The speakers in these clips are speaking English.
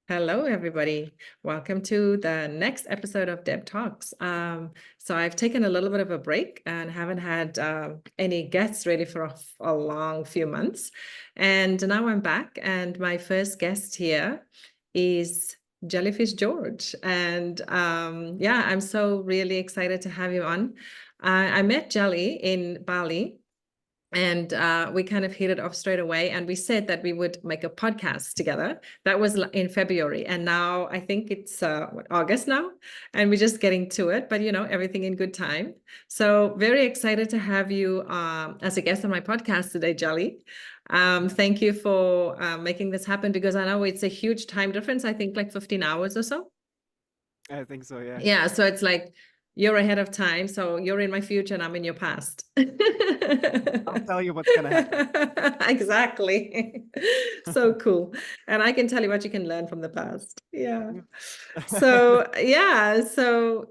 Hello, everybody. Welcome to the next episode of Deb Talks. So I've taken a little bit of a break and haven't had any guests really for a long few months. And now I'm back, and my first guest here is Jellyfish George. And yeah, I'm so really excited to have you on. I met Jelly in Bali. And we kind of hit it off straight away. And we said that we would make a podcast together. That was in February. And now I think it's August now. And we're just getting to it. But, everything in good time. So very excited to have you as a guest on my podcast today, Jelly. Thank you for making this happen because I know it's a huge time difference. I think like 15 hours or so. I think so, yeah. Yeah. So it's like you're ahead of time. So you're in my future and I'm in your past. I'll tell you what's gonna happen. Exactly. So cool. And I can tell you what you can learn from the past. Yeah. So yeah, so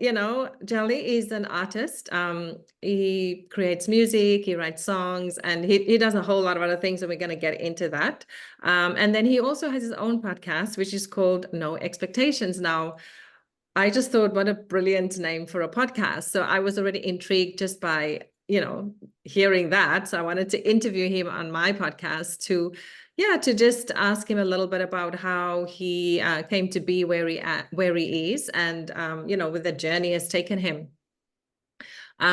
Jelly is an artist. He creates music, he writes songs, and he does a whole lot of other things, and we're going to get into that. And then he also has his own podcast, which is called No Expectations. Now, I just thought, what a brilliant name for a podcast. So I was already intrigued just by, hearing that. So I wanted to interview him on my podcast to just ask him a little bit about how he came to be where he is, and where the journey has taken him.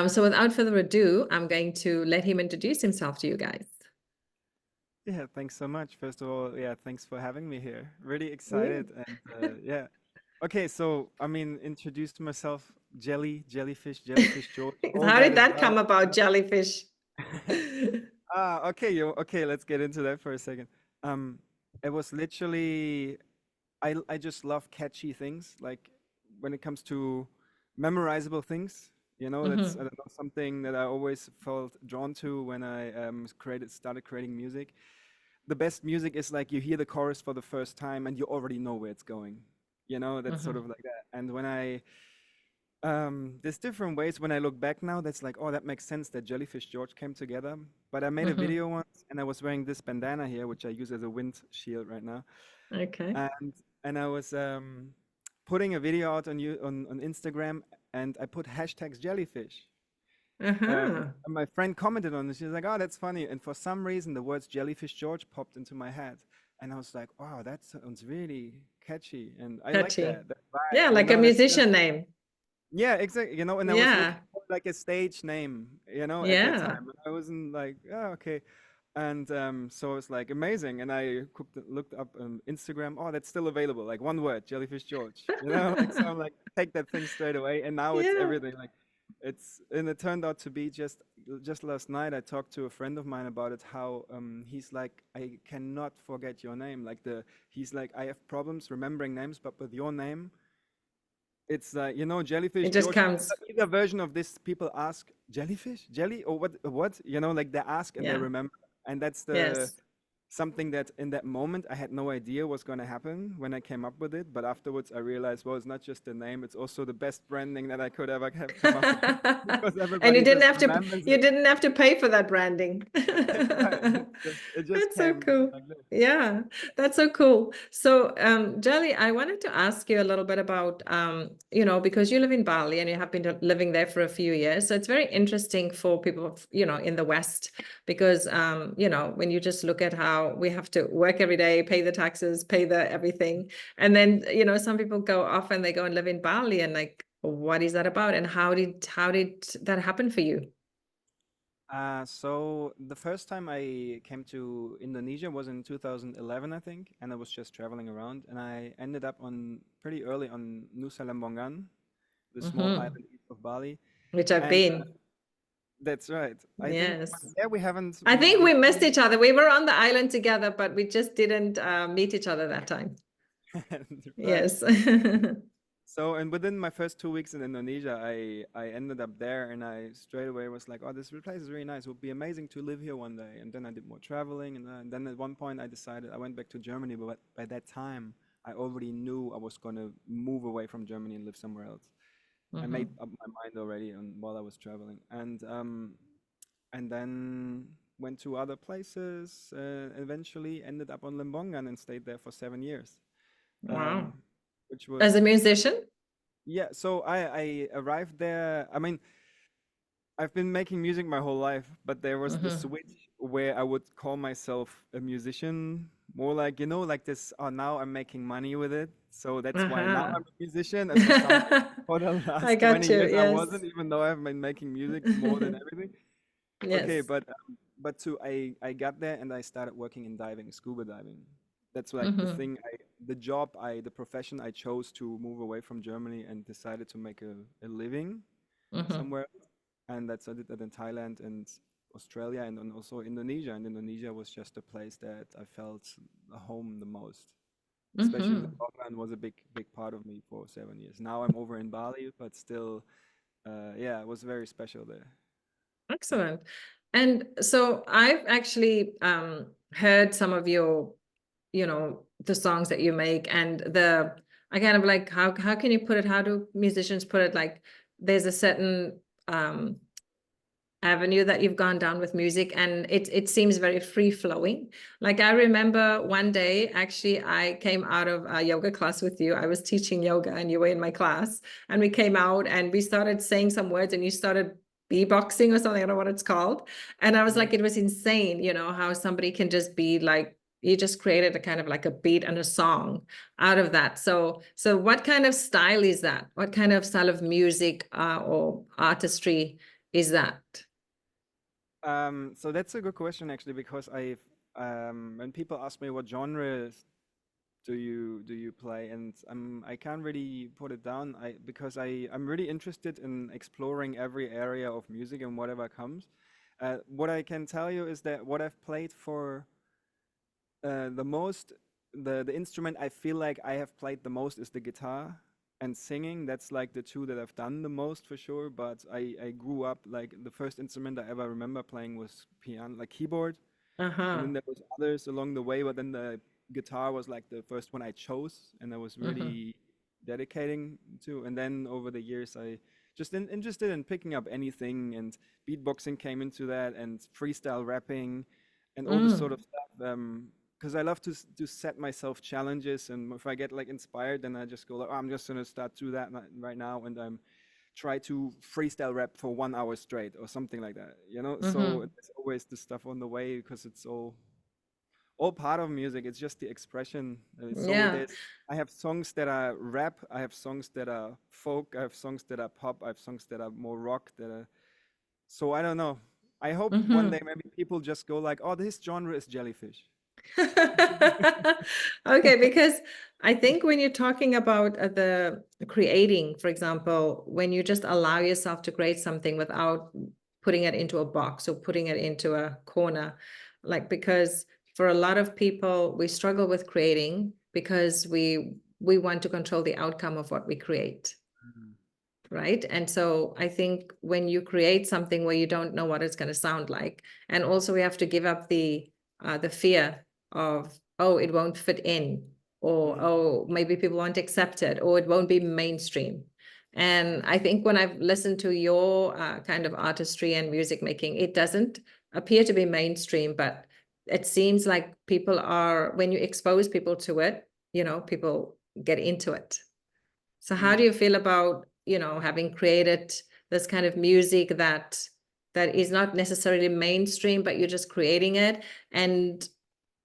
So without further ado, I'm going to let him introduce himself to you guys. Yeah, thanks so much. First of all, yeah, thanks for having me here. Really Yeah. excited and yeah. Okay, so I mean, introduced myself, Jellyfish George, all How that did as that well. come about, Jellyfish? Okay, okay, let's get into that for a second. Um, it was literally I just love catchy things. Like when it comes to memorizable things, that's I Hmm. don't know, something that I always felt drawn to when I started creating music. The best music is like you hear the chorus for the first time and you already know where it's going. That's sort Hmm. of like that. And when I there's different ways when I look back now, that's like, oh, that makes sense that Jellyfish George came together. But I made a Hmm. video once and I was wearing this bandana here, which I use as a wind shield right now. Okay. And I was putting a video out on Instagram and I put hashtags jellyfish. Uh-huh. And my friend commented on this. She was like, "Oh, that's funny." And for some reason, the words "Jellyfish George" popped into my head, and I was like, "Wow, that sounds really catchy." And I like Catchy. that vibe. Yeah, like a That's just musician name. yeah, exactly. And I was looking Yeah. for like a stage name, at that Yeah. time. And I wasn't like, "Oh, okay." And so it's like amazing. And I looked up Instagram. Oh, that's still available. Like one word, Jellyfish George. Like so I'm like, take that thing straight away. And now it's Yeah. everything. Like and it turned out to be just last night. I talked to a friend of mine about it. How he's like, I cannot forget your name. He's like, I have problems remembering names, but with your name, it's like, Jellyfish It just George. comes. Either version of this, people ask jellyfish, jelly, or what? Like they ask and they Yeah. remember, and that's the Yes. something that in that moment I had no idea was going to happen when I came up with it. But afterwards, I realized, well, it's not just the name; it's also the best branding that I could ever have come up with because And you everybody didn't just have to remembers you it. didn't have to pay for that branding. Right. It just That's so came cool. like this. Yeah, that's so cool. So, Jelly, I wanted to ask you a little bit about, because you live in Bali and you have been living there for a few years. So it's very interesting for people, in the West, because, when you just look at how we have to work every day, pay the taxes, pay the everything. And then, some people go off and they go and live in Bali and like, what is that about? And how did that happen for you? So the first time I came to Indonesia was in 2011, I think, and I was just traveling around, and I ended up on pretty early on Nusa Lembongan, the small Hmm. island east of Bali, Which I've and been. that's right. I think Yes. yeah, we haven't I think we missed really each other. We were on the island together, but we just didn't meet each other that time. right. Yes. So, and within my first 2 weeks in Indonesia, I ended up there, and I straight away was like, oh, this place is really nice. It would be amazing to live here one day. And then I did more traveling, and then at one point I decided I went back to Germany, but by that time I already knew I was gonna move away from Germany and live somewhere else. I made Hmm. up my mind already, and while I was traveling, and then went to other places. Eventually ended up on Lembongan and stayed there for 7 years. Wow. um, which As a was musician? yeah. So I arrived there. I mean, I've been making music my whole life, but there was the Mm-hmm. switch where I would call myself a musician, more like, like this, oh, now I'm making money with it. So that's why now Uh-huh. I'm a musician. And for some, for the I last got 20 you. years, I Yes. wasn't, even though I've been making music more than everything. Okay, Yes. but I got there and I started working in diving, scuba diving. That's like the Mm-hmm. thing, the profession I chose to move away from Germany and decided to make a living Mm-hmm. somewhere, and that's I did that in Thailand and Australia and then also Indonesia. And Indonesia was just a place that I felt a home the most. Especially in the Mm-hmm. long run was a big part of me for 7 years. Now I'm over in Bali, but still, yeah, it was very special there. Excellent. And so I've actually heard some of your, the songs that you make, and I kind of like, how can you put it? How do musicians put it? Like there's a certain um avenue that you've gone down with music, and it seems very free flowing. Like I remember one day, actually, I came out of a yoga class with you. I was teaching yoga and you were in my class, and we came out and we started saying some words, and you started beatboxing or something. I don't know what it's called. And I was Mm. like, it was insane, how somebody can just be like, you just created a kind of like a beat and a song out of that. So what kind of style is that? What kind of style of music or artistry is that? So that's a good question actually, because when people ask me what genres do you play, and I can't really put it down. Because I'm really interested in exploring every area of music and whatever comes. What I can tell you is that what I've played for the most, the instrument I feel like I have played the most is the guitar and singing. That's like the two that I've done the most for sure. But I grew up like the first instrument I ever remember playing was piano, like keyboard, and then Uh-huh. there was others along the way, but then the guitar was like the first one I chose, and I was Mm-hmm. really dedicating to. And then over the years, I just interested in picking up anything, and beatboxing came into that, and freestyle rapping, and all this sort of Mm. stuff. Because I love to set myself challenges, and if I get like inspired, then I just go like, oh, I'm just gonna start do that right now, and try to freestyle rap for 1 hour straight or something like that, so Mm-hmm. it's always the stuff on the way, because it's all part of music. It's just the expression. So Yeah. there's I have songs that are rap, I have songs that are folk, I have songs that are pop, I have songs that are more rock, that are, so I don't know. I hope one day Mm-hmm. maybe people just go like, oh, this genre is jellyfish. Okay, because I think when you're talking about the creating, for example, when you just allow yourself to create something without putting it into a box or putting it into a corner, like because for a lot of people, we struggle with creating because we want to control the outcome of what we create. Mm. Right. And so I think when you create something where you don't know what it's going to sound like, and also we have to give up the fear of, oh, it won't fit in, or Mm. oh, maybe people won't accept it, or it won't be mainstream. And I think when I've listened to your kind of artistry and music making, it doesn't appear to be mainstream, but it seems like people are, when you expose people to it, people get into it. So how do Mm. you feel about, having created this kind of music that is not necessarily mainstream, but you're just creating it? And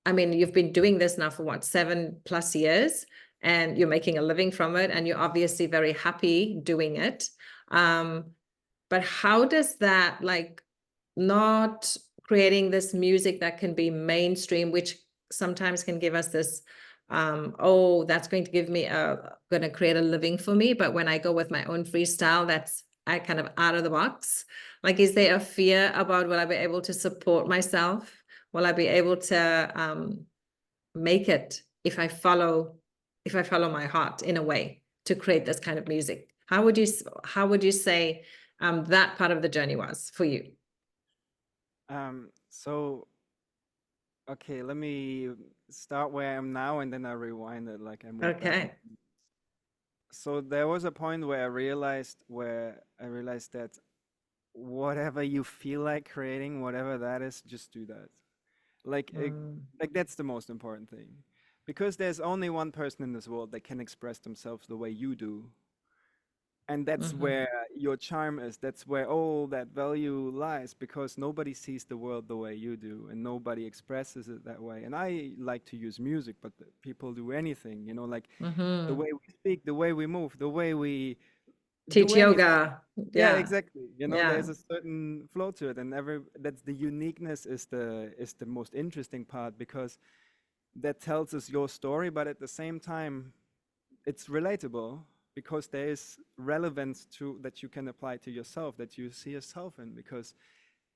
I mean, you've been doing this now for what, 7+ years, and you're making a living from it, and you're obviously very happy doing it. Um, but how does that, like, not creating this music that can be mainstream, which sometimes can give us this, oh, that's going to give me going to create a living for me. But when I go with my own freestyle, that's I kind of out of the box. Like, is there a fear about, will I be able to support myself? Will I be able to make it if I follow my heart in a way to create this kind of music? How would you say that part of the journey was for you? So okay, let me start where I am now, and then I rewind it, like I move back. Okay. So there was a point where I realized that whatever you feel like creating, whatever that is, just do that. Like, Mm. like that's the most important thing. because there's only one person in this world that can express themselves the way you do. And that's Mm-hmm. where your charm is. That's where all that value lies, because nobody sees the world the way you do, and nobody expresses it that way. And I like to use music, but people do anything, like the Mm-hmm. way we speak, the way we move, the way we do Teach anything. yoga. Yeah, Yeah. exactly. Yeah. There's a certain flow to it, and that's the uniqueness is the most interesting part, because that tells us your story, but at the same time, it's relatable, because there is relevance to that you can apply to yourself, that you see yourself in. Because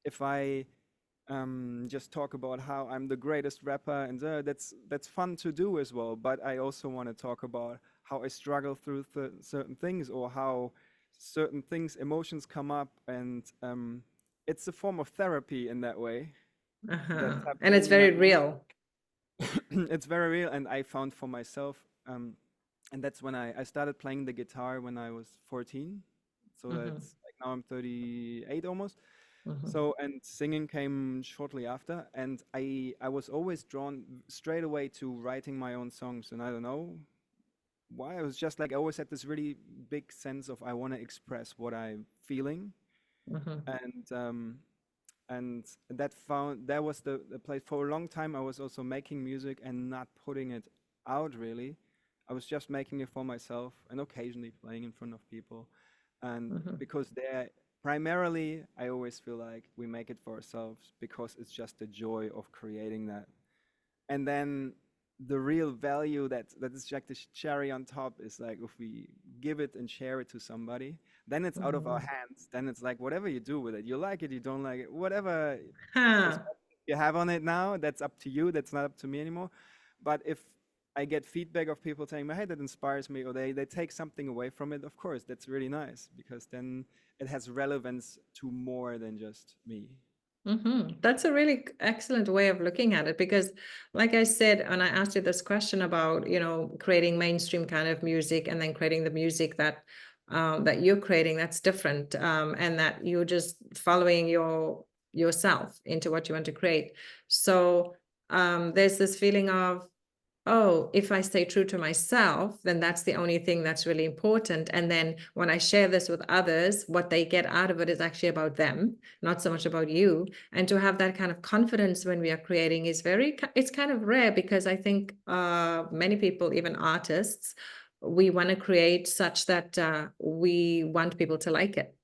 if I just talk about how I'm the greatest rapper, and that's fun to do as well, but I also want to talk about how I struggle through certain things, or how certain things, emotions come up, and it's a form of therapy in that way Uh-huh. that's And it's happening very now. real. It's very real, and I found for myself, and that's when I started playing the guitar when I was 14. So Mm-hmm. that's like, now I'm 38 almost. Mm-hmm. So, and singing came shortly after, and I was always drawn straight away to writing my own songs, and I don't know why. I was just like, I always had this really big sense of, I want to express what I'm feeling. Mm-hmm. And and that was the place. For a long time I was also making music and not putting it out really. I was just making it for myself and occasionally playing in front of people. And Mm-hmm. because there, primarily, I always feel like we make it for ourselves, because it's just the joy of creating that. And then the real value that is like the cherry on top is like, if we give it and share it to somebody, then it's out of our Mm-hmm. hands. Then it's like, whatever you do with it, you like it, you don't like it, whatever Huh. perspective you have on it now, that's up to you. That's not up to me anymore. But if I get feedback of people saying, hey, that inspires me, or they take something away from it, of course that's really nice, because then it has relevance to more than just me. Mm-hmm. That's a really excellent way of looking at it, because like I said, when I asked you this question about, creating mainstream kind of music and then creating the music that you're creating, that's different. And that you're just following yourself into what you want to create. So there's this feeling of, oh, if I stay true to myself, then that's the only thing that's really important. And then when I share this with others, what they get out of it is actually about them, not so much about you. And to have that kind of confidence when we are creating is it's kind of rare, because I think many people, even artists, we want to create such that we want people to like it.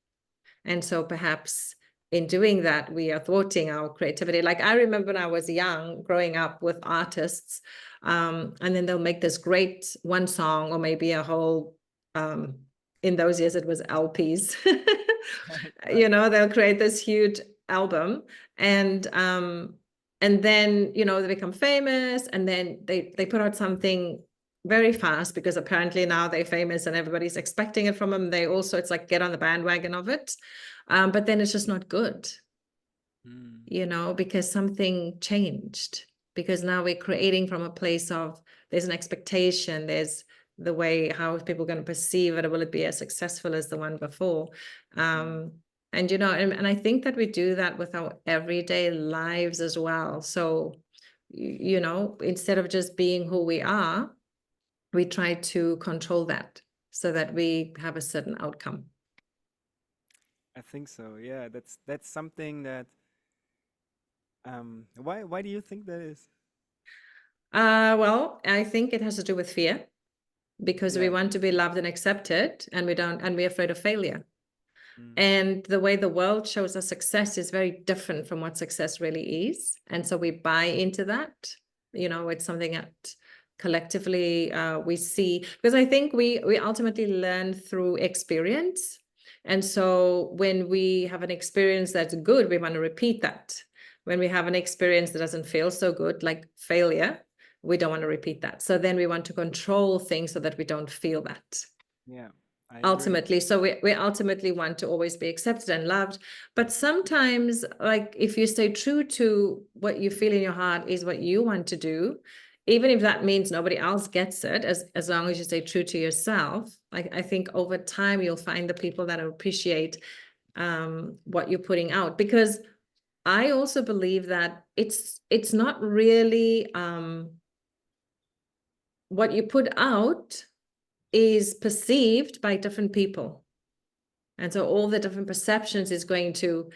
And so perhaps in doing that, we are thwarting our creativity. Like I remember when I was young, growing up with artists, and then they'll make this great one song, or maybe a whole, in those years, it was LPs. Right. They'll create this huge album, and then, they become famous, and then they put out something very fast, because apparently now they're famous and everybody's expecting it from them. They also, it's like, get on the bandwagon of it. But then it's just not good, Mm. because something changed, because now we're creating from a place of, there's an expectation, there's the way, how people going to perceive it, or will it be as successful as the one before? Mm. And I think that we do that with our everyday lives as well. So, instead of just being who we are, we try to control that so that we have a certain outcome. I think so. Yeah, that's something that. Why do you think that is? Well, I think it has to do with fear, because we Yeah. want to be loved and accepted, and we're afraid of failure. Mm. And the way the world shows us success is very different from what success really is. And so we buy into that. It's something that collectively we see, because I think we ultimately learn through experience. And so when we have an experience that's good, we want to repeat that. When we have an experience that doesn't feel so good, like failure, we don't want to repeat that. So then we want to control things so that we don't feel that Yeah, I agree. ultimately. So we ultimately want to always be accepted and loved. But sometimes, like, if you stay true to what you feel in your heart is what you want to do, even if that means nobody else gets it, as long as you stay true to yourself, I think over time you'll find the people that appreciate what you're putting out. Because I also believe that it's not really what you put out is perceived by different people. And so all the different perceptions is going to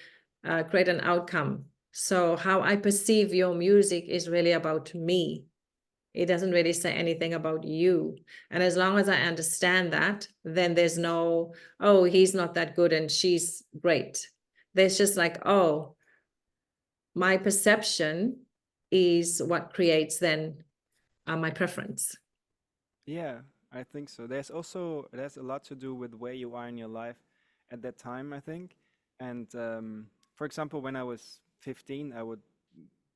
create an outcome. So how I perceive your music is really about me. It doesn't really say anything about you. And as long as I understand that, then there's no, oh, he's not that good and she's great. There's just like, oh, my perception is what creates then my preference. Yeah, I think so. There's a lot to do with where you are in your life at that time, I think. And for example, when I was 15, I would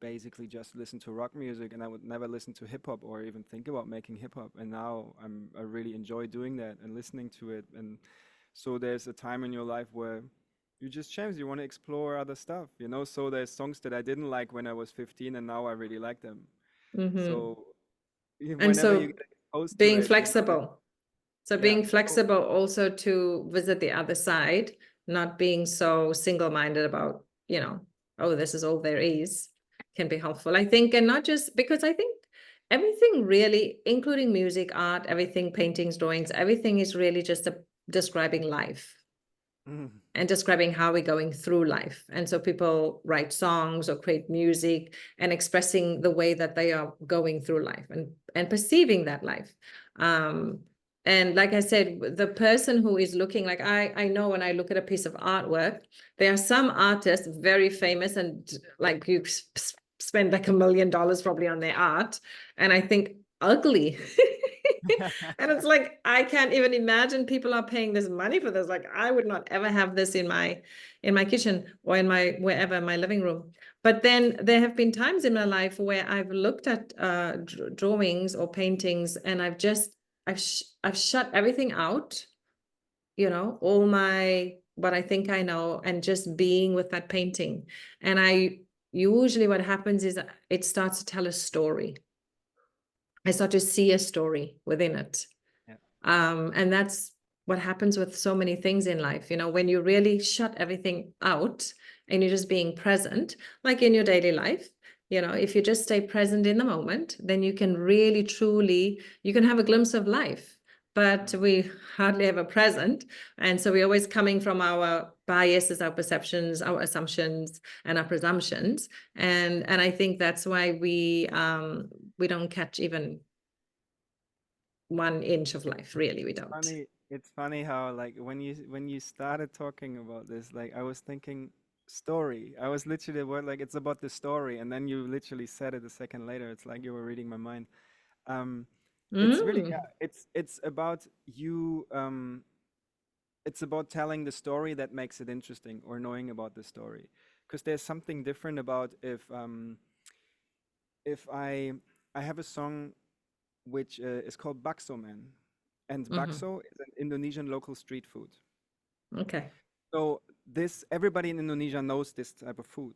basically just listen to rock music, and I would never listen to hip hop or even think about making hip hop. And now I really enjoy doing that and listening to it. And so there's a time in your life where you just change, you want to explore other stuff, you know? So there's songs that I didn't like when I was 15 and now I really like them. Mm-hmm. So And whenever you so get exposed to being it, you know, flexible. So yeah. being flexible also to visit the other side, not being so single-minded about, oh, this is all there is, can be helpful, I think. And not just because I think everything really, including music, art, everything, paintings, drawings, everything is really just describing life Mhm. and describing how we're going through life. And so people write songs or create music and expressing the way that they are going through life and perceiving that life. And like I said, the person who is looking, like I know when I look at a piece of artwork, there are some artists very famous and like you spend like $1 million probably on their art. And I think ugly. And it's like, I can't even imagine people are paying this money for this. Like, I would not ever have this in my kitchen or in my wherever, my living room. But then there have been times in my life where I've looked at drawings or paintings, and I've shut everything out, all my what I think I know, and just being with that painting. And I usually what happens is it starts to tell a story. I start to see a story within it. Yeah. And that's what happens with so many things in life. When you really shut everything out and you're just being present, like in your daily life, if you just stay present in the moment, then you can really, truly, you can have a glimpse of life. But we hardly ever present. And so we're always coming from our biases, our perceptions, our assumptions, and our presumptions. And I think that's why we don't catch even 1 inch of life, really. We don't. It's funny how like when you started talking about this, like I was thinking story. I was literally the word like it's about the story, and then you literally said it a second later. It's like you were reading my mind. Um, it's really, yeah, it's about you. It's about telling the story that makes it interesting, or knowing about the story, because there's something different about if I have a song which is called Bakso Man. And bakso is an Indonesian local street food. Okay. So everybody in Indonesia knows this type of food.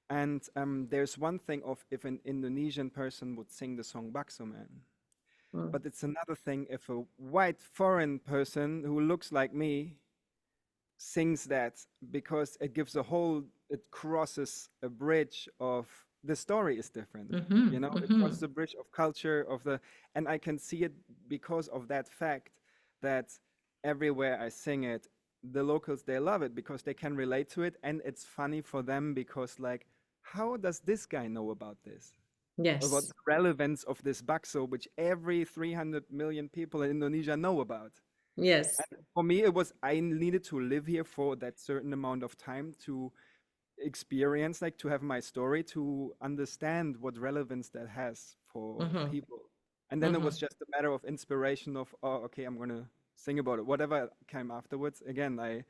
And there's one thing of if an Indonesian person would sing the song Bakso Man. But it's another thing if a white foreign person who looks like me sings that, because it crosses a bridge of the story is different. It crosses a bridge of culture and I can see it because of that fact that everywhere I sing it, the locals, they love it because they can relate to it, and it's funny for them because like, how does this guy know about this? About Yes. the relevance of this bakso, which every 300 million people in Indonesia know about. Yes. And for me, I needed to live here for that certain amount of time to experience, like to have my story, to understand what relevance that has for people. And then it was just a matter of inspiration of, oh, okay, I'm going to sing about it. Whatever came afterwards, again, I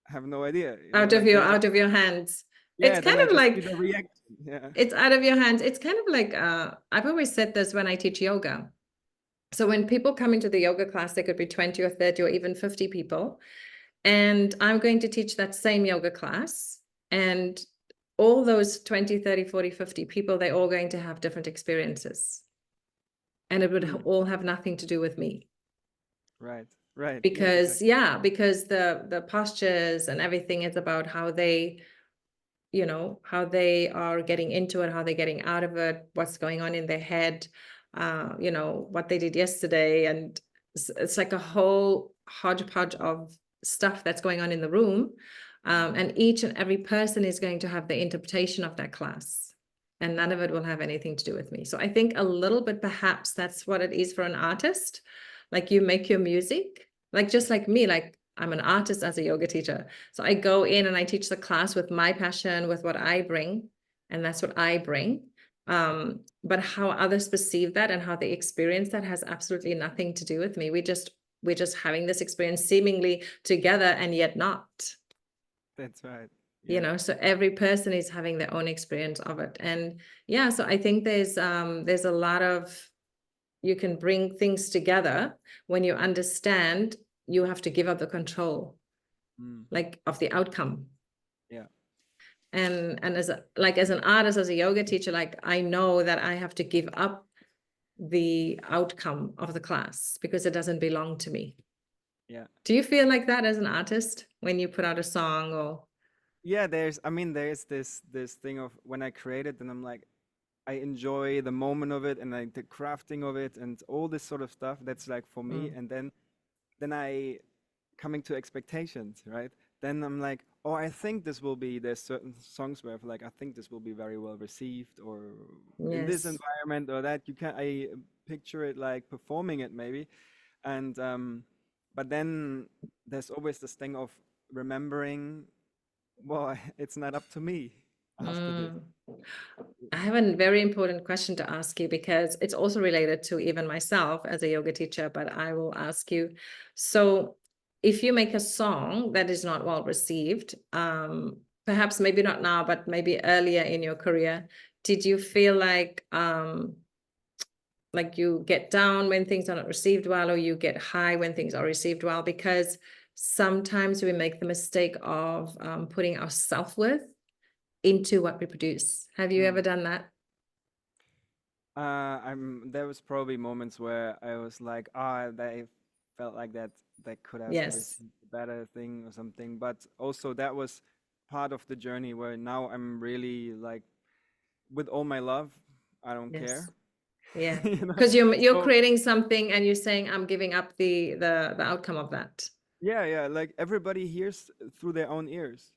have no idea. Out of Like your then out of your hands. It's yeah, kind then I of just see like the reaction. Yeah. it's out of your hands. It's kind of like I've always said this when I teach yoga. So when people come into the yoga class, there could be 20 or 30 or even 50 people. And I'm going to teach that same yoga class. And all those 20, 30, 40, 50 people, they're all going to have different experiences. And it would all have nothing to do with me. Right. Right. Yeah, Because exactly. because the postures and everything is about how they how they are getting into it, how they're getting out of it, what's going on in their head. you know, what they did yesterday. And it's like a whole hodgepodge of stuff that's going on in the room. And each and every person is going to have the interpretation of that class, and none of it will have anything to do with me. So I think a little bit, perhaps that's what it is for an artist. Like, you make your music, like just like me, like I'm an artist as a yoga teacher. So I go in and I teach the class with my passion, with what I bring, and that's what I bring. But how others perceive that and how they experience that has absolutely nothing to do with me. We're just having this experience seemingly together and yet not. That's right. You Yeah. know, so every person is having their own experience of it. And yeah, so I think there's a lot of, you can bring things together when you understand you have to give up the control, like, of the outcome. Yeah. And as an artist, as a yoga teacher, like, I know that I have to give up the outcome of the class because it doesn't belong to me. Yeah. Do you feel like that as an artist when you put out a song? Or Yeah, there's this thing of when I create it, and I'm like, I enjoy the moment of it and like the crafting of it and all this sort of stuff. That's like for me. And then I coming to expectations, right? Then I'm like, oh, I think this will be, there's certain songs where I think this will be very well received, or in this yes, environment, or that I picture it like performing it maybe. And but then there's always this thing of remembering, well, it's not up to me after this. I have a very important question to ask you, because it's also related to even myself as a yoga teacher, but I will ask you. So if you make a song that is not well received, perhaps maybe not now, but maybe earlier in your career, did you feel like you get down when things are not received well, or you get high when things are received well? Because sometimes we make the mistake of putting our self-worth into what we produce. Have you ever Mm. done that? There was probably moments where I was like, ah, they felt like that could have Yes. received a better thing or something. But also that was part of the journey where now I'm really like, with all my love, I don't care. Yes. Yeah. You know? Because you're So creating something and you're saying, I'm giving up the outcome of that. yeah, yeah, like everybody hears through their own ears.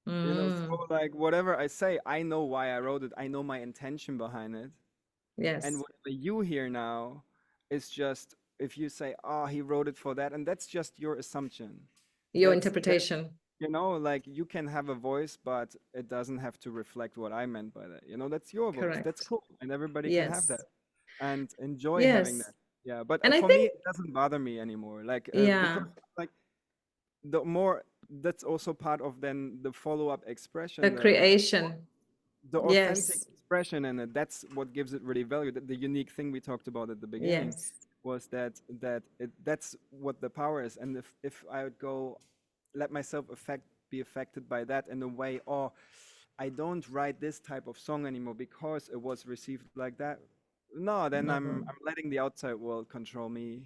You know, so Mm, like whatever I say, I know why I wrote it. I know my intention behind it. And yes. whatever you hear now is just, if you say, oh, he wrote it for that, and that's just your assumption. Your That interpretation. you know, like you can have a voice, but it doesn't have to reflect what I meant by that. You know, that's your voice. That's Correct. cool, and everybody can have that Yes. and enjoy having Yes. that. Yeah, but And I for me, think, it doesn't bother me anymore. Like because yeah, like the more, that's also part of then the follow-up the expression, creation. the authentic Yes. expression in it. That's what gives it really value. The unique thing we talked about at the beginning Yes. was that's what the power is. And if I would go let myself be affected by that in a way, or I don't write this type of song anymore because it was received like that, no, then Mhm. I'm letting the outside world control me,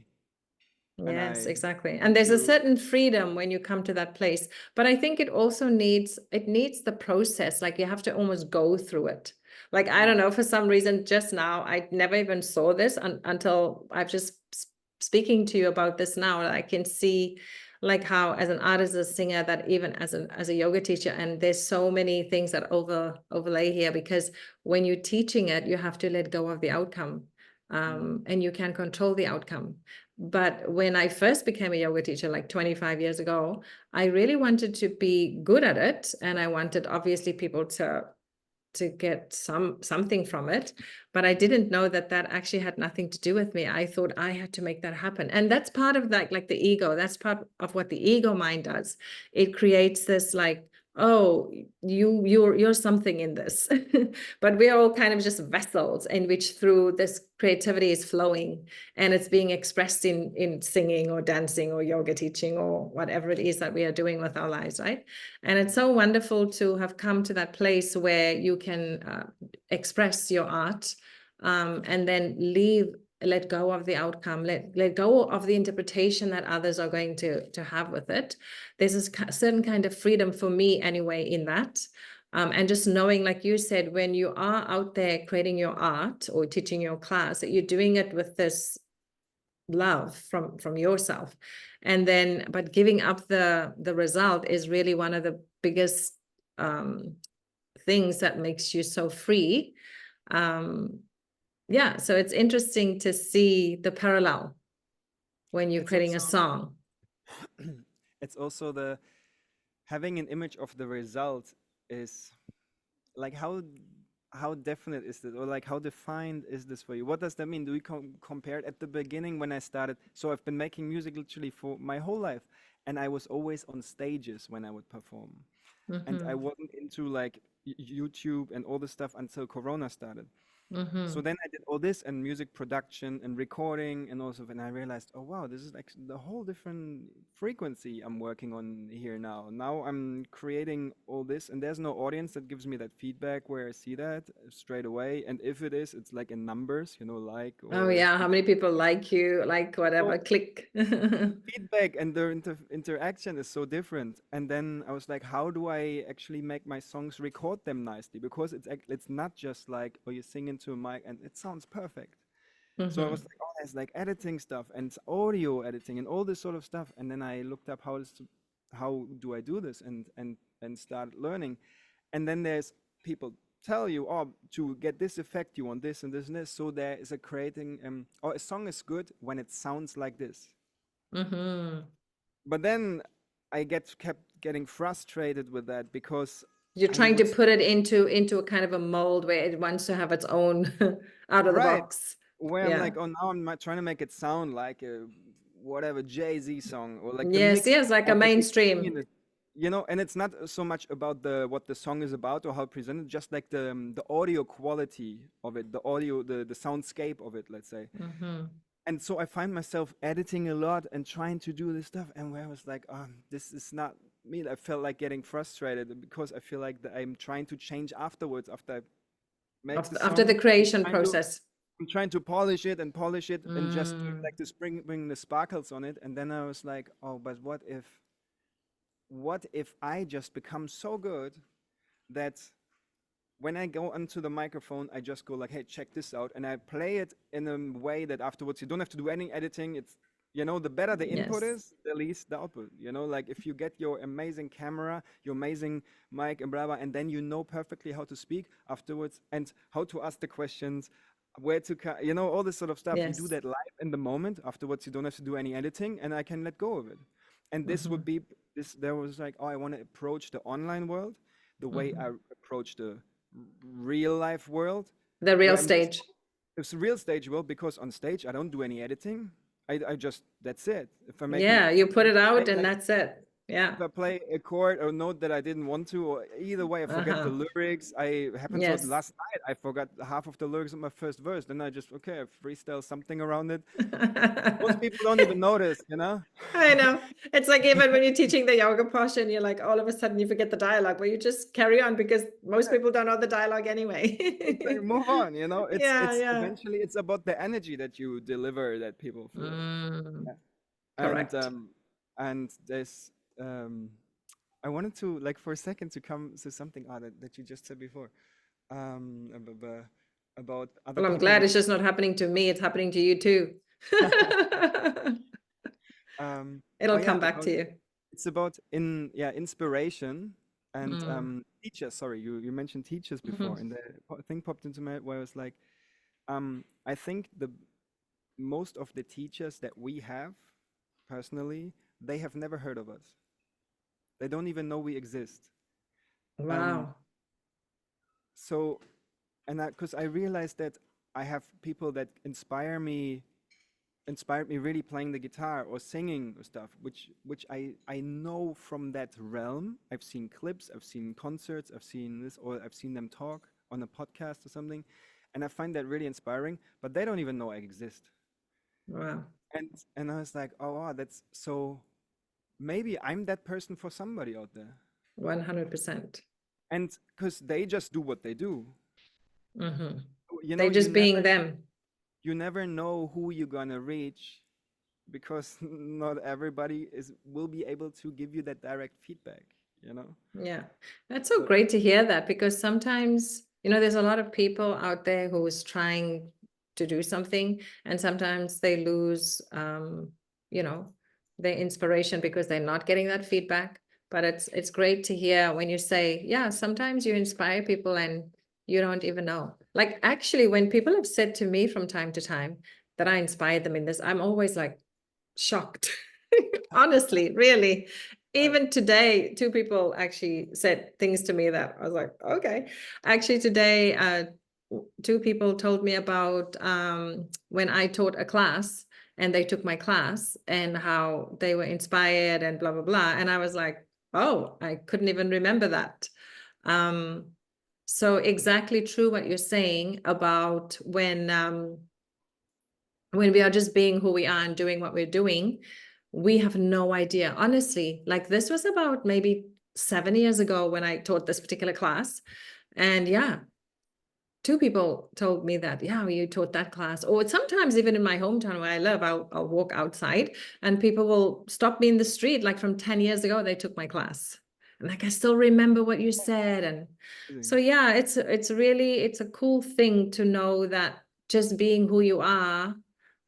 and Yes, I exactly. need And there's a to. certain freedom when you come to that place. But I think it also needs the process. Like, you have to almost go through it. Like, I don't Mm, know, for some reason, just now, I never even saw this until I've just speaking to you about this now. I can see like how, as an artist, as a singer, that even as a yoga teacher, and there's so many things that overlay here, because when you're teaching it, you have to let go of the outcome. mm, And you can control the outcome. But when I first became a yoga teacher, like 25 years ago, I really wanted to be good at it. And I wanted, obviously, people to get something from it, but I didn't know that that actually had nothing to do with me. I thought I had to make that happen. And that's part of that, like the ego. That's part of what the ego mind does. It creates this like, oh, you're something in this. But we're all kind of just vessels in which through this creativity is flowing, and it's being expressed in singing or dancing or yoga teaching or whatever it is that we are doing with our lives, right? And it's so wonderful to have come to that place where you can express your art, and then let go of the outcome, let go of the interpretation that others are going to have with it. There's a certain kind of freedom for me anyway in that. And just knowing, like you said, when you are out there creating your art or teaching your class, that you're doing it with this love from yourself. And then, but giving up the result is really one of the biggest things that makes you so free. Yeah, so it's interesting to see the parallel when you're It's creating a also song. it's also the having an image of the result is like how definite is this, or like how defined is this for you? What does that mean? Do we compare it at the beginning when I started? So I've been making music literally for my whole life, and I was always on stages when I would perform, and I Mm-hmm. wasn't into like YouTube and all this stuff until Corona started. So Mm-hmm. then I did all this and music production and recording and also, and I realized, oh wow, this is like the whole different frequency I'm working on here now. Now I'm creating all this and there's no audience that gives me that feedback where I see that straight away. And if it is, it's like in numbers, like Oh or yeah, how many people like you, like whatever, so click. the feedback and the interaction is so different. And then I was like, how do I actually make my songs record them nicely? Because it's not just like, oh, you sing into a mic and it sounds perfect. So I was Mm-hmm. like, oh, there's like editing stuff and audio editing and all this sort of stuff. And then I looked up how do I do this and started learning. And then there's people tell you, oh, to get this effect, you want this and this and this. So there is a creating, or a song is good when it sounds like this. Mm-hmm. But then kept getting frustrated with that because You're I trying to would put it into a kind of a mold where it wants to have its own out of the right box. where I'm Yeah. like, oh, now trying to make it sound like a whatever Jay-Z song or like the Yes, mix yes, like a of everything in mainstream. it, and it's not so much about the what the song is about or how presented, just like the audio quality of it, the audio, the soundscape of it, let's say. Mm-hmm. And so I find myself editing a lot and trying to do this stuff, and where I was like, oh, this is not me. I felt like getting frustrated because I feel like that I'm trying to change afterwards after I make the After song. the creation Trying to process. I'm trying to polish it and just Mm. like to bring the sparkles on it. And then I was like, oh, but what if I just become so good that when I go onto the microphone, I just go like, hey, check this out. And I play it in a way that afterwards you don't have to do any editing. It's, the better the input Yes. is, the least the output. Like if you get your amazing camera, your amazing mic and blah, blah, and then you know perfectly how to speak afterwards and how to ask the questions, where to, all this sort of stuff. You do Yes. that live in the moment. Afterwards, you don't have to do any editing and I can let go of it. And this Mm-hmm. would be, there was like, oh, I want to approach the online world the way Mm-hmm. I approach the real life world The real where I'm just stage. it's a real stage world because on stage I don't do any editing. I just that's it. If I make a Yeah, you put it out mistake, and like that's it. Yeah. if I play a chord or note that I didn't want to, or either way I forget the Uh-huh. lyrics. I happened so Yes. last night I forgot half of the lyrics of my first verse. Then I just I freestyle something around it. Most people don't even notice. I know. It's like even when you're teaching the yoga posture and you're like, all of a sudden you forget the dialogue, but you just carry on because most people don't know the dialogue Exactly. anyway. Move on. It's Yeah, it's yeah. eventually it's about the energy that you deliver that people feel. Mm, Yeah. And correct. there's I wanted to like for a second to come to something odd that you just said before. About other Well, I'm people glad we it's just not happening to me. It's happening to you too. oh It'll yeah, come back about to you. it's about inspiration and Mm, teachers. Sorry, you mentioned teachers mhm. before, and the thing popped into my head where I was like, I think the most of the teachers that we have personally, they have never heard of us. They don't even know we exist. Um, Wow. so, and because I realized that I have people that inspired me really playing the guitar or singing or stuff, which I know from that realm. I've seen clips, I've seen concerts, I've seen this, or I've seen them talk on a podcast or something, and I find that really inspiring. But they don't even know I exist. Wow. And I was like, oh wow, that's so. Maybe I'm that person for somebody out there. 100%. And because they just do what they do, Hmm. you They know, just being them. you never know who you're gonna reach because not everybody will be able to give you that direct feedback. you know? Yeah, that's so So great to hear that, because sometimes, there's a lot of people out there who is trying to do something, and sometimes they lose, you know, their inspiration because they're not getting that feedback. But it's great to hear when you say, yeah, sometimes you inspire people and you don't even know. Like, actually, when people have said to me from time to time that I inspired them in this, I'm always like shocked. Honestly, really. I, Even today, two people actually said things to me that I was like, okay. Actually, today, two people told me about when I taught a class and they took my class and how they were inspired and blah, blah, blah. And I was like, oh, I couldn't even remember that. Um, so exactly true what you're saying about when we are just being who we are and doing what we're doing, we have no idea. Honestly, like this was about maybe 7 years ago when I taught this particular class. And yeah, two people told me that, yeah, you taught that class. Or sometimes even in my hometown where I live, I'll walk outside and people will stop me in the street. Like from 10 years ago, they took my class. And like, I still remember what you said. And so, amazing. yeah, it's a cool thing to know that just being who you are,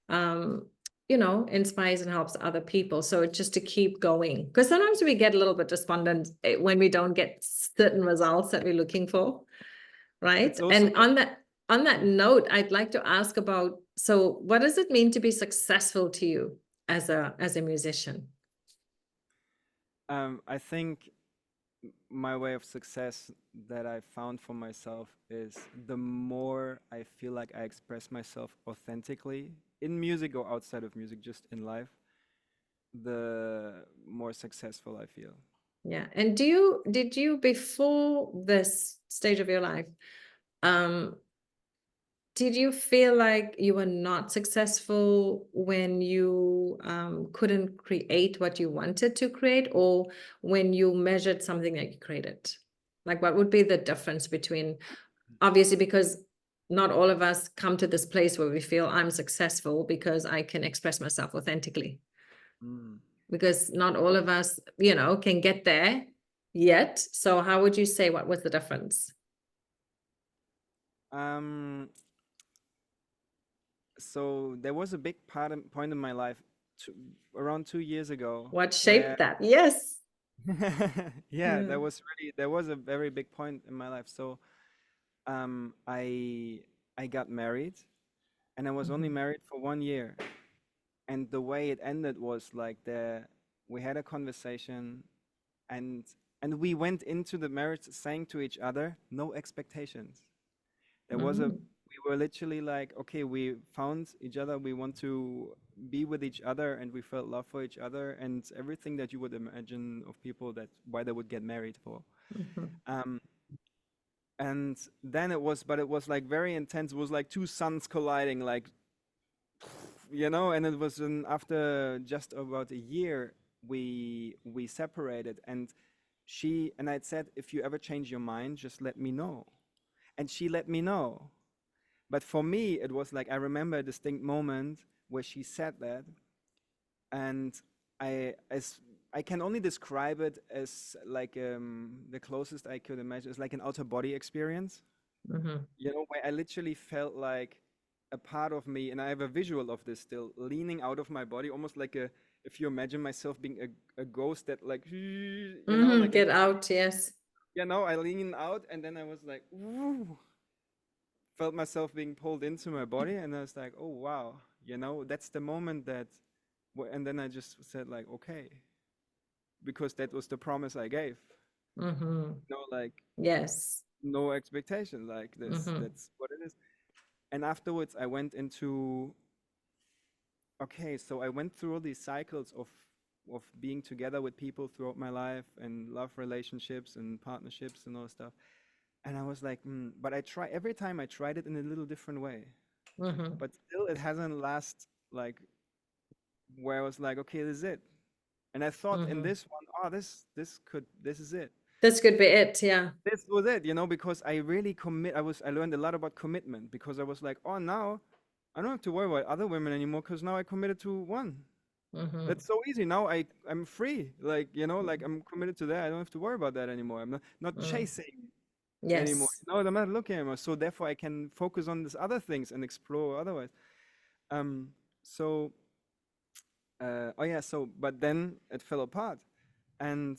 um, inspires and helps other people. So it's just to keep going. Because sometimes we get a little bit despondent when we don't get certain results that we're looking for, right? It's also And on that note, I'd like to ask about, so what does it mean to be successful to you as a musician? I think my way of success that I found for myself is the more I feel like I express myself authentically in music or outside of music, just in life, the more successful I feel. Yeah. And did you before this stage of your life, um, did you feel like you were not successful when you couldn't create what you wanted to create, or when you measured something that you created? Like, what would be the difference between, obviously, because not all of us come to this place where we feel I'm successful because I can express myself authentically, Mm. because not all of us, can get there yet. So how would you say, what was the difference? Um, so there was a big point in my life two, around 2 years ago What where shaped that? Yes. yeah, Yeah. there was a very big point in my life. So um, I I got married and I was only Mhm. married for 1 year. And the way it ended was like we had a conversation and we went into the marriage saying to each other, no expectations. There was a Mhm. we were literally like, okay, we found each other, we want to be with each other and we felt love for each other and everything that you would imagine of people that why they would get married for. Mhm. Um, and then it was like very intense. It was like two suns colliding, like, and it was after just about a year we separated, and I'd said, if you ever change your mind, just let me know. And she let me know. But for me, it was like I remember a distinct moment where she said that, and as I can only describe it as like the closest I could imagine is like an outer body experience, Mhm. where I literally felt like a part of me, and I have a visual of this still, leaning out of my body, almost like if you imagine myself being a ghost that like, like Get out, yes. I lean out, and then I was like, ooh, felt myself being pulled into my body, and I was like, oh wow, that's the moment and then I just said like, okay, because that was the promise I gave, Mhm. like Yes. no expectation, like this, Mhm. that's what it is. And afterwards I went into, okay, so I went through all these cycles of being together with people throughout my life and love relationships and partnerships and all stuff. And I was like, but every time I tried it in a little different way. Mhm. But still it hasn't last like where I was like, okay, this is it. And I thought in Mhm. this one, oh, this is it. This could be it, yeah. This was it, because I really I learned a lot about commitment, because I was like, oh, now I don't have to worry about other women anymore because now I committed to one. Mm-hmm. That's so easy. Now I'm free. Like, you know, like I'm committed to that. I don't have to worry about that anymore. I'm not Mm. chasing anymore. Yes. You know, I'm not looking anymore. So therefore I can focus on these other things and explore otherwise. Um, so oh yeah, so but then it fell apart. And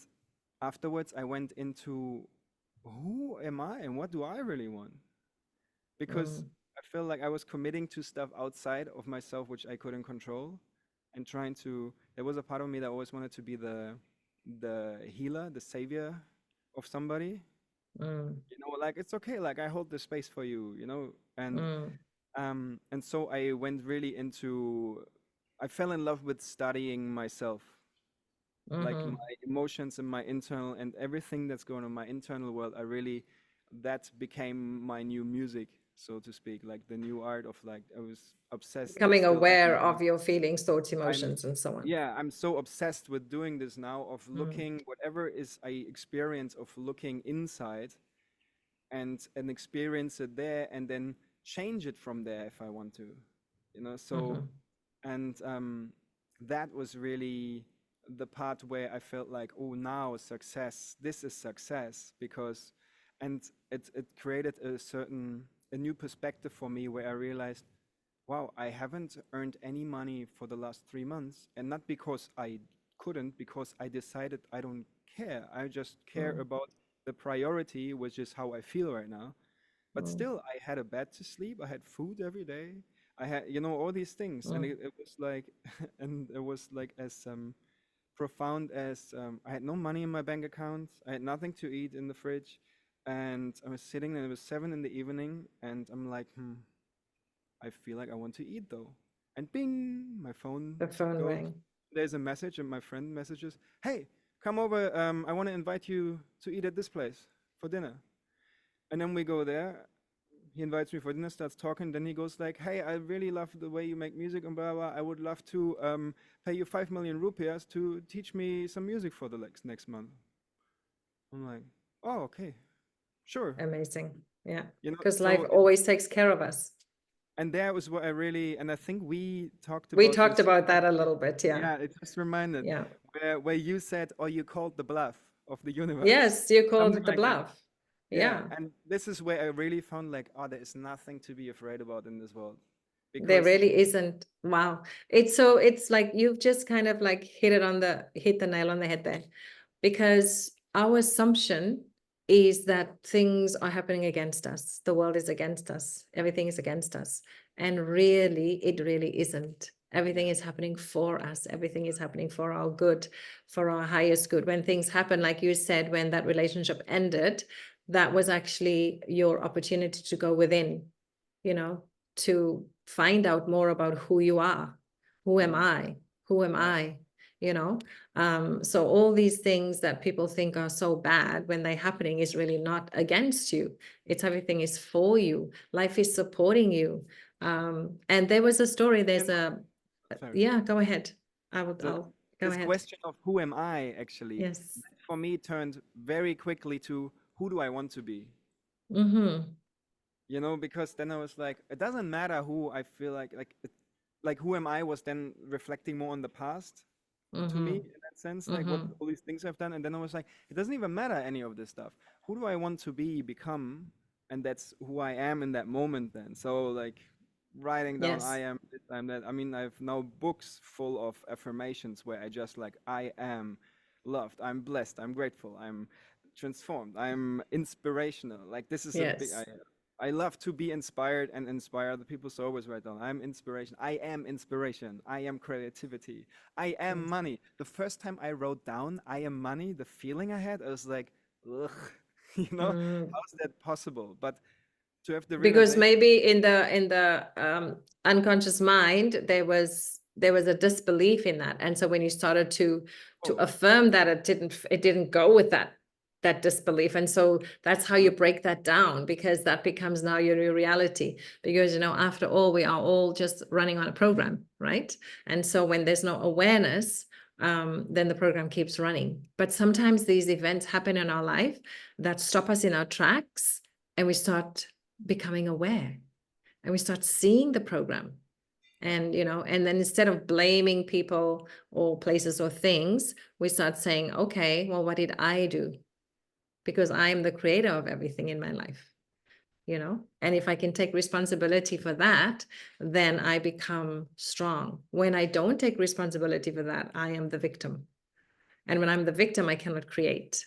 afterwards I went into who am I and what do I really want? Because Mm. I feel like I was committing to stuff outside of myself which I couldn't control, and trying to. There was a part of me that always wanted to be the healer, the savior of somebody. Mm. You know, like it's okay, like I hold the space for you. You know, Mm. and so I went really into. I fell in love with studying myself, like Mm-hmm. my emotions and my internal and everything that's going on in my internal world. I really, that became my new music, so to speak, like the new art of, like, I was obsessed, Becoming still am, aware but of your feelings, thoughts, I'm, emotions, and so on. yeah, I'm so obsessed with doing this now, of Mm. looking whatever is I experience, of looking inside and experience it there, and then change it from there if I want to, you know. So Mm-hmm. and that was really the part where I felt like, oh, now success, this is success, because and it created a new perspective for me, where I realized, wow, I haven't earned any money for the last 3 months, and not because I couldn't, because I decided I don't care. I just care Mm. about the priority, which is how I feel right now. But Mm. still, I had a bed to sleep. I had food every day. I had, you know, all these things, and Mm. it was like, and it was like as profound as I had no money in my bank account. I had nothing to eat in the fridge, and I was sitting, and it was 7 in the evening, and I'm like, I feel like I want to eat though. And bing, my phone The phone goes. rang. There's a message, and my friend messages, "Hey, come over. I want to invite you to eat at this place for dinner." And then we go there. He invites me for dinner, starts talking. Then he goes like, "Hey, I really love the way you make music and blah blah. I would love to pay you 5 million rupees to teach me some music for the next month." I'm like, "Oh, okay, sure." Amazing. Yeah. You know, Because life so always takes care of us. and there was what I really, and I think we talked We about talked this. about that a little bit. Yeah. Yeah, it just reminded Yeah. where you said, or you called the bluff of the universe, Yes, you something called the like that. bluff. Yeah, Yeah. and this is where I really found like, oh, there is nothing to be afraid about in this world, There because really isn't. Wow. It's like you've just kind of like hit the nail on the head there. Because our assumption is that things are happening against us. The world is against us. Everything is against us. And really, it really isn't. Everything yeah, is happening for us. Everything is happening for our good, for our highest good. When things happen, like you said, when that relationship ended, that was actually your opportunity to go within, you know, to find out more about who you are. Who am yeah, I? Who am yeah, I? You know, so all these things that people think are so bad when they're happening is really not against you. It's everything is for you. Life is supporting you. And there was a story. There's sorry. yeah, go ahead. The I'll go This ahead. question of who am I actually, Yes. for me, turned very quickly to who do I want to be? Mm-hmm. You know, because then I was like, it doesn't matter who I feel like who am I was then reflecting more on the past to me, Mm-hmm. in that sense, like what Mm-hmm. all these things I've done. And then I was like, it doesn't even matter any of this stuff. Who do I want to become? And that's who I am in that moment then. So like writing down I Yes. am this, I'm that. I mean, I've now books full of affirmations where I just like, I am loved, I'm blessed, I'm grateful, I'm transformed, I'm inspirational. Like this is a big Yes. I love to be inspired and inspire other people. So I always write down, I'm inspiration. I am inspiration. I am creativity. I am Yes. money. The first time I wrote down, I am money, the feeling I had, I was like, ugh, you know, Mm. how's that possible? But to have the Because realization, maybe in the unconscious mind there was a disbelief in that, and so when you started to oh, affirm that, it didn't go with that disbelief, and so that's how you mm, break that down, because that becomes now your new reality, because after all we are all just running on a program, right? And so when there's no awareness, then the program keeps running. But sometimes these events happen in our life that stop us in our tracks, and we start becoming aware, and we start seeing the program, And, and then instead of blaming people or places or things, we start saying, okay, well, what did I do? Because I am the creator of everything in my life. And if I can take responsibility for that, then I become strong. When I don't take responsibility for that, I am the victim. And when I'm the victim, I cannot create.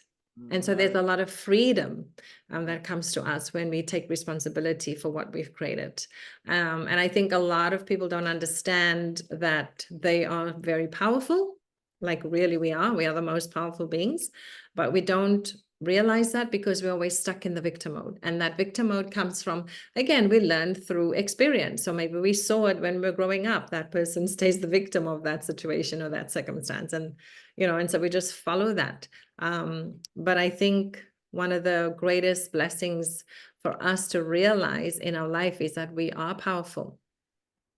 And so there's a lot of freedom that comes to us when we take responsibility for what we've created. And I think a lot of people don't understand that they are very powerful. Like really we are the most powerful beings, but we don't realize that because we're always stuck in the victim mode. And that victim mode comes from, again, we learned through experience. So maybe we saw it when we were growing up, that person stays the victim of that situation or that circumstance. And, and so we just follow that. But I think one of the greatest blessings for us to realize in our life is that we are powerful.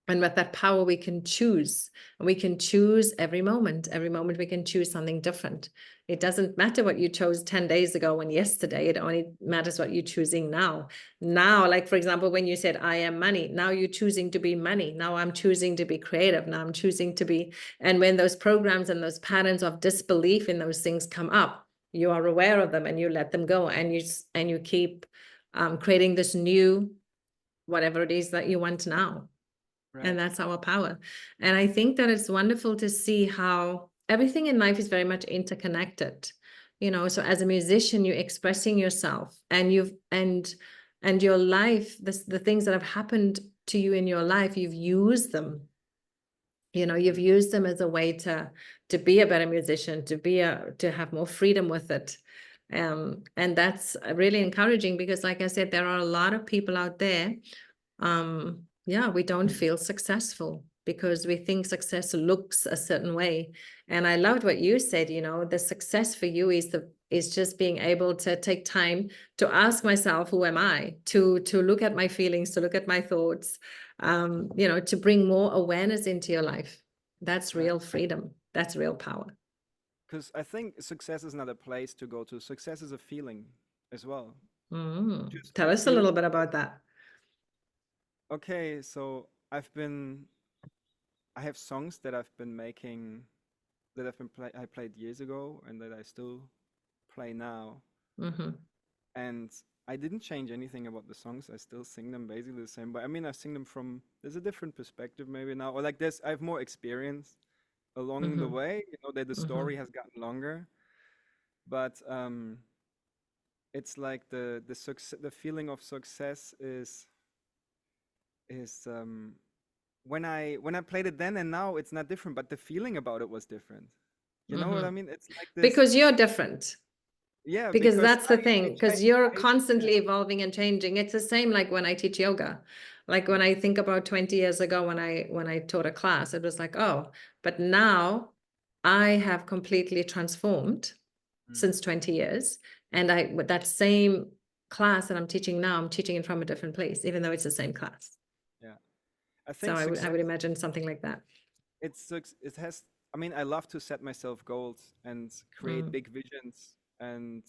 And with that power, we can choose. And we can choose every moment. Every moment we can choose something different. It doesn't matter what you chose 10 days ago and yesterday. It only matters what you're choosing now. Now, like, for example, when you said, I am money, now you're choosing to be money. Now I'm choosing to be creative. Now I'm choosing to be. And when those programs and those patterns of disbelief in those things come up, you are aware of them and you let them go. And you keep creating this new, whatever it is that you want now. And that's our power. And I think that it's wonderful to see how everything in life is very much interconnected. So as a musician, you're expressing yourself and your life, the things that have happened to you in your life, you've used them. You've used them as a way to be a better musician, to have more freedom with it. And that's really encouraging because, like I said, there are a lot of people out there we don't feel successful because we think success looks a certain way. And I loved what you said, the success for you is just being able to take time to ask myself, who am I? To look at my feelings, to look at my thoughts, to bring more awareness into your life. That's real freedom. That's real power. Because I think success is not a place to go to. Success is a feeling as well. Just Tell if us a you little bit about that. Okay, so I have songs that I've been making that I played years ago and that I still play now. And I didn't change anything about the songs. I still sing them basically the same. But I mean, I sing them from there's a different perspective maybe now, or like I have more experience along the way. That the story has gotten longer. But it's like the feeling of success is when I played it then and now it's not different, but the feeling about it was different. You know what I mean? It's like this. Because you're different. Yeah, Because because that's the thing, because you're I constantly evolving and changing. It's the same like when I teach yoga. Like when I think about 20 years ago when I taught a class, it was like, oh, but now I have completely transformed since 20 years. And with that same class that I'm teaching now, I'm teaching it from a different place, even though it's the same class. Yeah, I So think I success. would imagine something like that. It has. I mean, I love to set myself goals and create big visions, and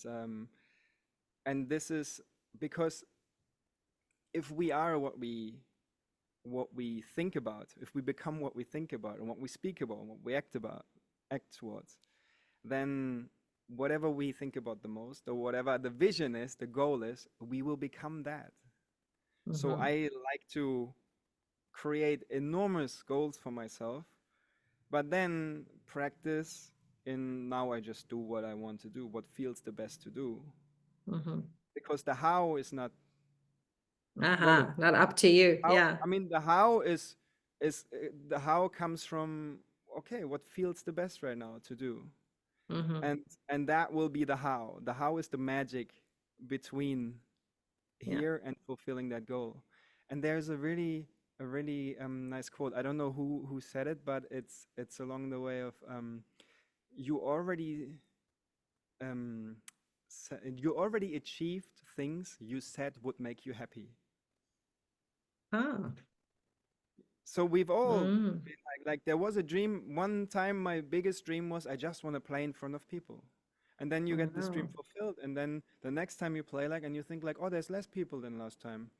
this is because if we are what we think about, if we become what we think about and what we speak about and what we act towards, then whatever we think about the most or whatever the vision is, the goal is, we will become that. So I like to create enormous goals for myself, but then practice in now I just do what I want to do, what feels the best to do. Because the how is not relevant. Not up to you. How, Yeah. I mean, the how is the how comes from okay, what feels the best right now to do, and that will be the how. The how is the magic between Yeah. here and fulfilling that goal. And there's a really nice quote. I don't know who said it, but it's along the way of you already you already achieved things you said would make you happy. Ah. So we've all been like there was a dream one time. My biggest dream was I just want to play in front of people, and then you get this dream fulfilled, and then the next time you play and you think like, oh, there's less people than last time,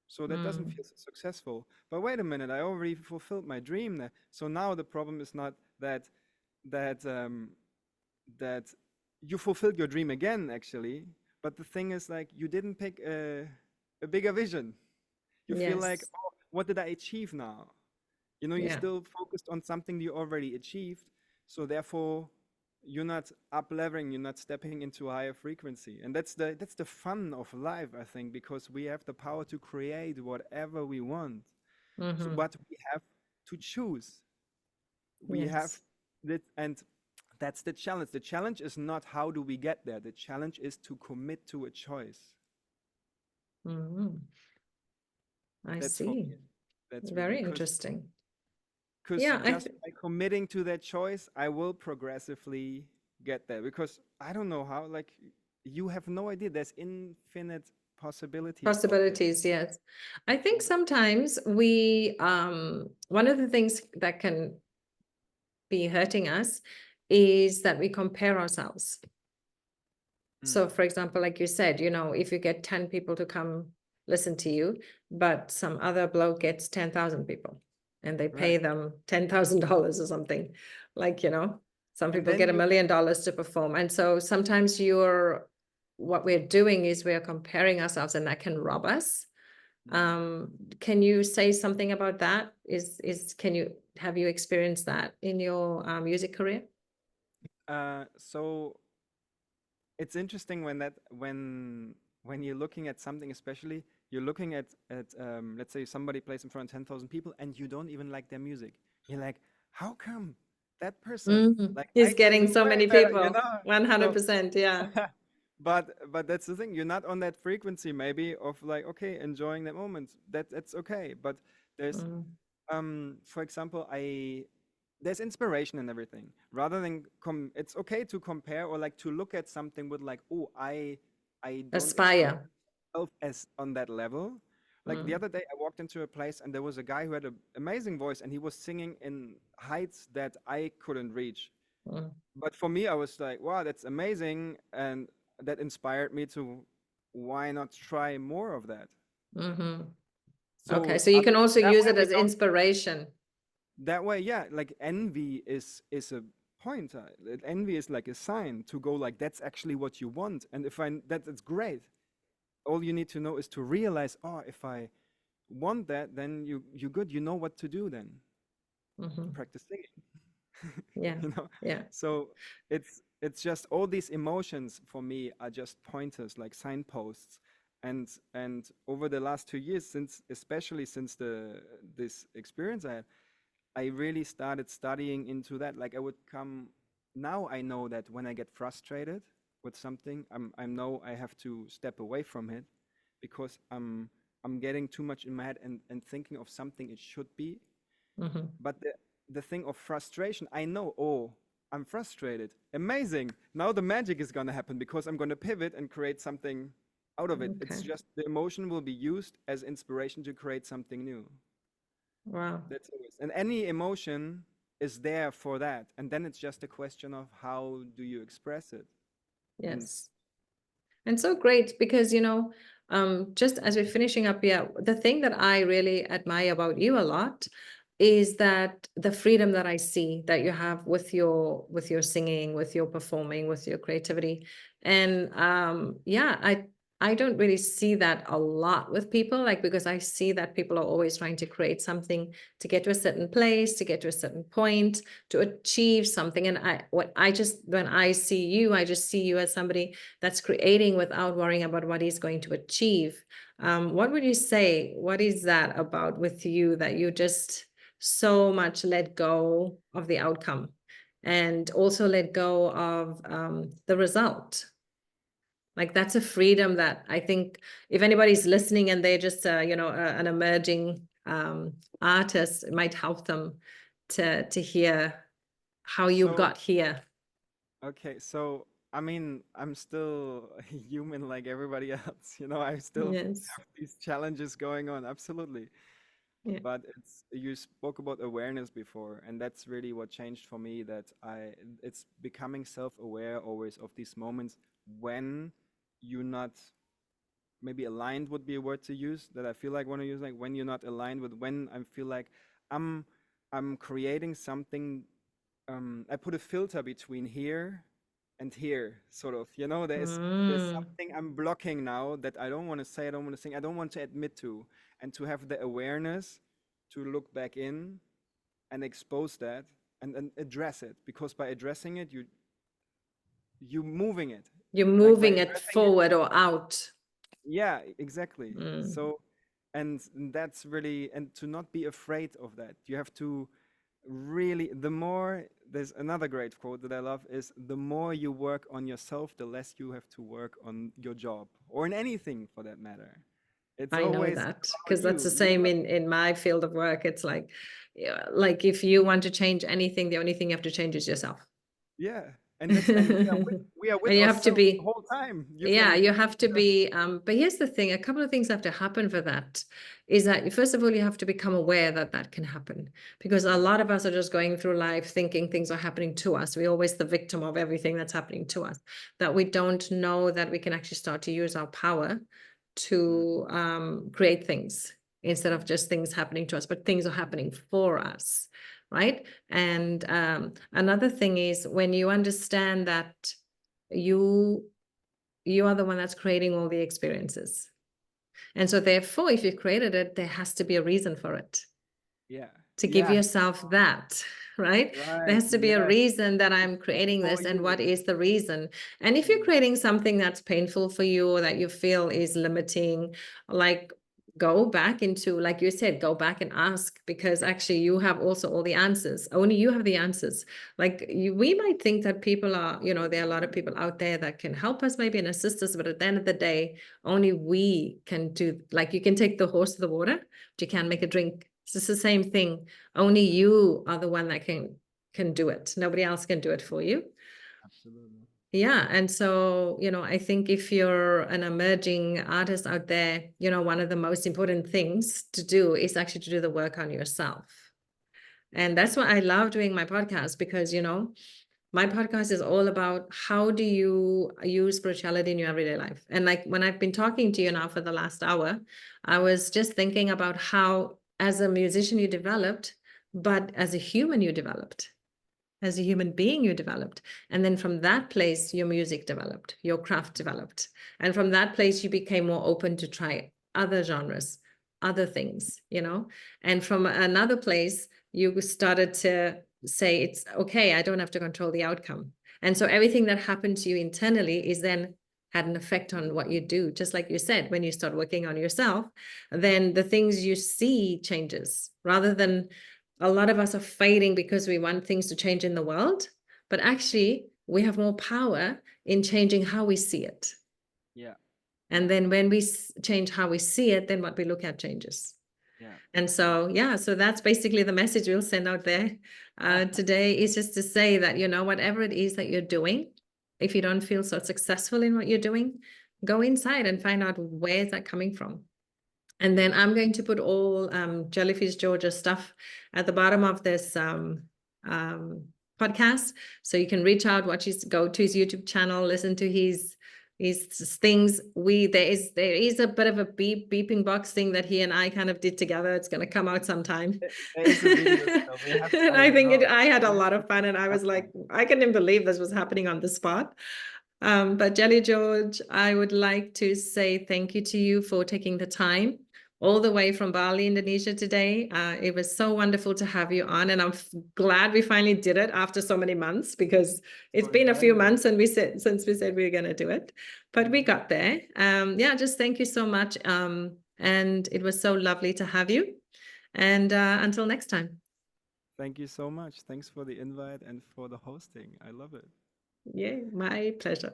So that doesn't Mm. feel so successful. But wait a minute, I already fulfilled my dream there. So now the problem is not that that you fulfilled your dream again, actually. But the thing is, like, you didn't pick a bigger vision. You feel like, Yes. oh, what did I achieve now? You know, you're Yeah. still focused on something you already achieved. So therefore, you're not up leveling, you're not stepping into a higher frequency. And that's the fun of life, I think, because we have the power to create whatever we want. So, Mm-hmm. but we have to choose. We have Yes. that, and that's the challenge. The challenge is not how do we get there. The challenge is to commit to a choice. Mm-hmm. I That's for me. see. That's really Very because interesting. because Yeah, just by committing to that choice, I will progressively get there. Because I don't know how. Like you have no idea. There's infinite possibilities out there. possibilities, yes. I think sometimes we one of the things that can be hurting us is that we compare ourselves. So, Mm, for example, like you said, if you get 10 people to come listen to you, but some other bloke gets 10,000 people and they pay right. them $10,000 or something, like, some And people then get you. $1 million to perform. And so sometimes what we're doing is we're comparing ourselves and that can rob us. Mm. Can you say something about that? Have you experienced that in your music career? So it's interesting when you're looking at something, especially you're looking at let's say somebody plays in front of 10,000 people and you don't even like their music. You're like, how come that person, like I He's can getting do so way many better, you people. know? So 100%, yeah. but that's the thing, you're not on that frequency maybe of like, okay, enjoying that moment. That's okay. But there's Mm. for example, I there's inspiration in everything. Rather than it's okay to compare or like to look at something with like, oh, I don't experience Aspire. myself as on that level. Like the Mm. other day, I walked into a place and there was a guy who had an amazing voice and he was singing in heights that I couldn't reach. Mm. But for me, I was like, wow, that's amazing, and that inspired me to why not try more of that. Mm-hmm. Okay, So so you can also that use way it we as don't. inspiration. That way, yeah, like envy is a pointer. Envy is like a sign to go like that's actually what you want. And if that's great. All you need to know is to realize, oh, if I want that, then you good. You know what to do then. Mm-hmm. Practice singing. Yeah, you know. yeah. So it's just all these emotions for me are just pointers, like signposts. And over the last 2 years, since especially since this experience I had, I really started studying into that. Like I would come now I know that when I get frustrated with something, I know I have to step away from it because I'm getting too much in my head and thinking of something it should be. Mm-hmm. But the thing of frustration, I know, oh, I'm frustrated. Amazing. Now the magic is gonna happen because I'm gonna pivot and create something out of it. It's Okay. just the emotion will be used as inspiration to create something new. Wow. That's always, and any emotion is there for that. And then it's just a question of how do you express it. And Yes. And so great because, just as we're finishing up here, the thing that I really admire about you a lot is that the freedom that I see that you have with your singing, with your performing, with your creativity. And yeah, I don't really see that a lot with people, like because I see that people are always trying to create something to get to a certain place, to get to a certain point, to achieve something. And when I see you, I just see you as somebody that's creating without worrying about what he's going to achieve. What would you say? What is that about with you that you just so much let go of the outcome and also let go of the result? Like that's a freedom that I think if anybody's listening and they're just an emerging artist, it might help them to hear how you so, got here. okay, so I mean, I'm still human like everybody else. I still Yes. have these challenges going on, absolutely. Yeah. But you spoke about awareness before, and that's really what changed for me, that it's becoming self-aware always of these moments when you're not maybe aligned would be a word to use that I feel like want to use, like when you're not aligned with, when I feel like I'm I'm creating something. I put a filter between here and here, sort of. You know, there's Mm. something I'm blocking now that I don't want to say, I don't want to sing, I don't want to admit to, and to have the awareness to look back in and expose that and address it, because by addressing it, you moving it, You're like by moving it addressing it. forward or out. Yeah, exactly. Mm. So, and that's really, and to not be afraid of that. You have to really, the more, there's another great quote that I love is, the more you work on yourself, the less you have to work on your job or in anything for that matter. It's I know always that about because that's the you. You same work, in my field of work. It's like, yeah, like if you want to change anything, the only thing you have to change is yourself. yeah. And that's, and And we are with you have to ourselves the be, whole time. You yeah, can, you have to be, but here's the thing, a couple of things have to happen for that. Is that first of all, you have to become aware that that can happen, because a yeah, lot of us are just going through life thinking things are happening to us. We're always the victim of everything that's happening to us, that we don't know that we can actually start to use our power mm, to create things instead of just things happening to us, but things are happening for us, right? And another thing is when you understand that you you are the one that's creating all the experiences. And so therefore, if you created it, there has to be a reason for it, yeah, to give yeah, yourself that, right? There right, has to be a yes, reason that it's I'm creating for this, and what you. is the reason? And if you're Mm, creating something that's painful for you or that you feel is limiting, like go back into, like you said, go back and ask, because actually you have also all the answers. Only you have the answers. Like we might think that people are, there are a lot of people out there that can help us maybe and assist us, but at the end of the day, only we can do, like you can take the horse to the water, but you can't make a drink. It's just the same thing. Only you are the one that can do it. Nobody else can do it for you. absolutely. Yeah. And so, I think if you're an emerging artist out there, one of the most important things to do is actually to do the work on yourself. And that's why I love doing my podcast, because, my podcast is all about how do you use spirituality in your everyday life. And like when I've been talking to you now for the last hour, I was just thinking about how as a musician you developed, but as a human you developed. As a human being, you developed. And then from that place, your music developed, your craft developed. And from that place, you became more open to try other genres, other things, And from another place, you started to say, it's okay, I don't have to control the outcome. And so everything that happened to you internally is then had an effect on what you do. Just like you said, when you start working on yourself, then the things you see changes, rather than a lot of us are fighting because we want things to change in the world, but actually we have more power in changing how we see it. Yeah, And yeah, then when we change how we see it, then what we look at changes. yeah. And so, yeah, so that's basically the message we'll send out there today, is just to say that, whatever it is that you're doing, if you don't feel so successful in what you're doing, go inside and find out where is that coming from. And then I'm going to put all Jellyfishgeorge stuff at the bottom of this podcast, so you can reach out, go to his YouTube channel, listen to his things. There is a bit of a beeping box thing that he and I kind of did together. It's going to come out sometime. There is a video still. We have, And I I think know. I had a We have lot to of fun, and I that was like, one. I couldn't even believe this was happening on the spot. But Jelly George, I would like to say thank you to you for taking the time all the way from Bali, Indonesia today. It was so wonderful to have you on, and I'm glad we finally did it after so many months, because it's For been a few inviting me. months since we said we were going to do it, but we got there. Yeah, just thank you so much. And it was so lovely to have you. And until next time. Thank you so much. Thanks for the invite and for the hosting. I love it. Yeah, my pleasure.